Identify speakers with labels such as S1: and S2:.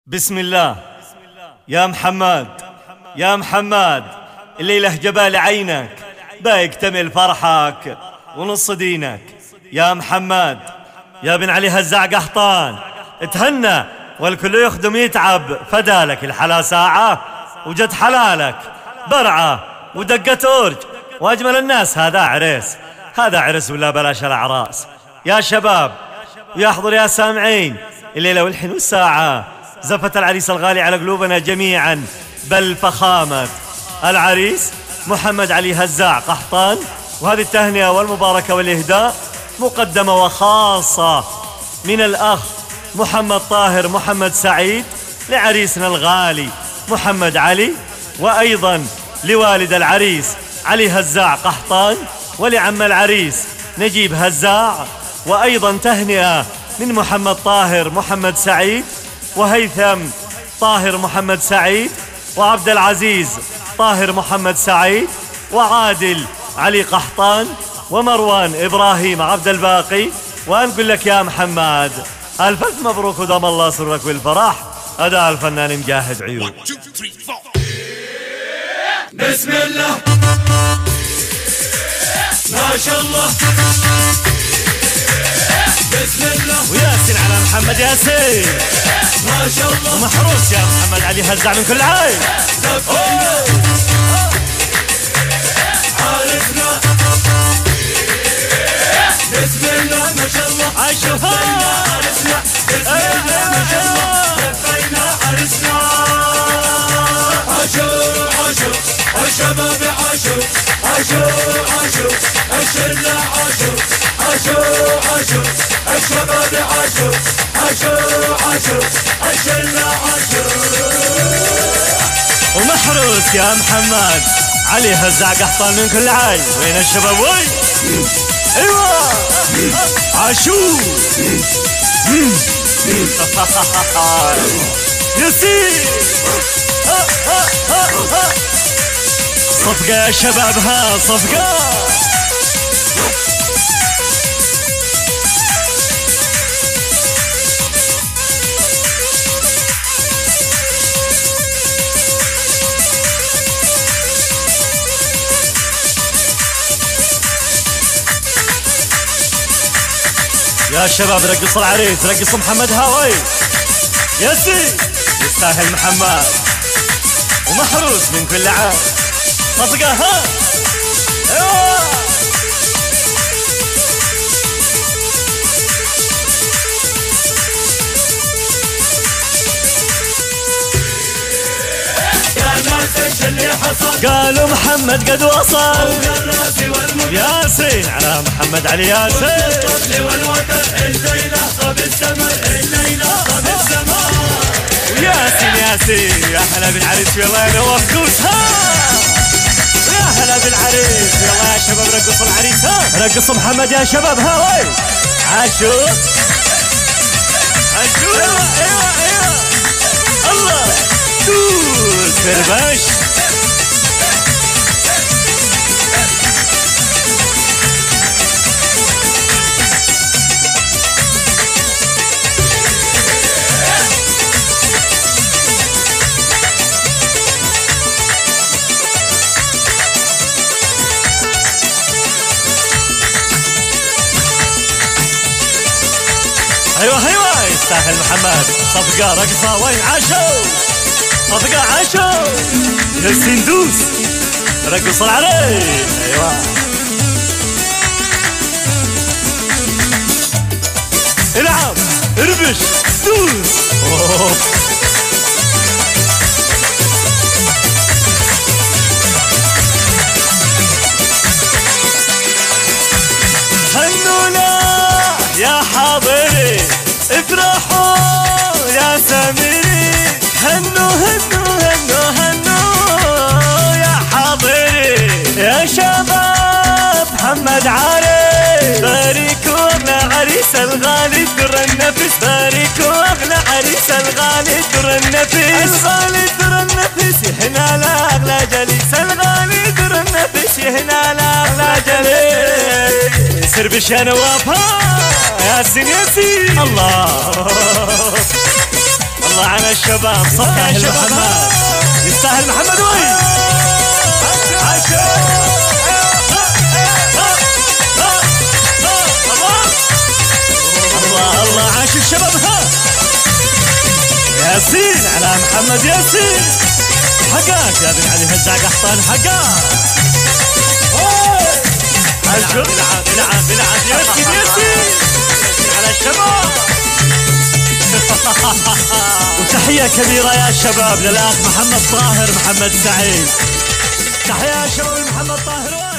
S1: بسم الله. يا محمد يا محمد، الليلة جبال عينك بيكتمل فرحك ونص دينك. يا محمد يا بن علي هزاع قحطان، اتهنى والكل يخدم يتعب، فدالك الحلا ساعة وجد حلالك برعة ودقة أورج وأجمل الناس. هذا عريس، هذا عرس ولا بلاش الأعراس. يا شباب ويحضر يا سامعين، الليلة والحين والساعة زفت العريس الغالي على قلوبنا جميعا، بل فخامة العريس محمد علي هزاع قحطان. وهذه التهنئة والمباركة والإهداء مقدمة وخاصة من الأخ محمد طاهر محمد سعيد لعريسنا الغالي محمد علي، وأيضا لوالد العريس علي هزاع قحطان، ولعم العريس نجيب هزاع. وأيضا تهنئة من محمد طاهر محمد سعيد، وهيثم طاهر محمد سعيد، وعبد العزيز طاهر محمد سعيد، وعادل علي قحطان، ومروان إبراهيم عبد الباقي. ونقول لك يا محمد ألف مبروك ودام الله سرك بالفرح. أداء الفنان مجاهد عيون.
S2: بسم الله ما شاء الله، بسم الله
S1: وياسين على محمد ياسين
S2: ما شاء الله،
S1: ومحروس يا محمد علي هزاع من كل عين.
S2: عارفنا بسم الله ما شاء الله،
S1: عاشوها
S2: عرسنا بسم الله ما شاء الله، لفينا عرسنا. عاشوا عاشوا الشباب، عاشوا عاشوا عاشوا الشلة، عاشوا عاشوا عاشوا الشباب، عاشوا عاشوا عاشوا الشلة، عاشوا.
S1: ومحروس يا محمد علي هزاع قحطان من كل عين. وين الشباب وين؟ ايوه عاشو ياسين صفقة يا شباب، ها صفقة. يا شباب رقص العريس، رقص محمد هاوي. ياسين يستاهل محمد، ومحروس من كل عام. صفقة ها ايوه.
S2: يا ناس ايش اللي حصل؟
S1: قالوا محمد قد وصل.
S2: الراسي والمدى
S1: ياسين على محمد علي ياسين.
S2: الطفل والوتر الليلة طب السمر، الليلة طب السمر.
S1: وياسين ياسين يا هلا بالعريس، والله انا وفقوس. ها يا هلا بالعريس، يلا يا شباب رقصوا العريس. ها رقصوا محمد يا شباب. ها وين عاشو عاشو. ايوه ايوه ايوه الله دوس فربش. ايوه ايوه يستاهل محمد. صفقة رقصة وين عاشو، صفقة عاشو. ياسين دوس رقص العريس. ايوه العب اربش دوس. أوه. هنونا يا حاضري، افرحوا يا سامري، هنو هنو هنو هنو يا حاضري. يا شباب محمد علي، باركوا اغلى عريس الغالي در النفس، باركوا اغلى عريس الغالي در النفس، الغالي در النفس هنا لا اغلى جليس، الغالي در النفس هنا لا اغلى جليس. سر بشان وافها ياسين ياسين. الله الله على الشباب صفقة يا محمد يستاهل محمد وي الله الله عاش الشباب ها ياسين على محمد ياسين حقاك يا بن علي هزاق قحطان حقاك بلعب ياسين على الشباب وتحية كبيرة يا شباب للأخ محمد طاهر محمد سعيد تحية يا شباب محمد طاهر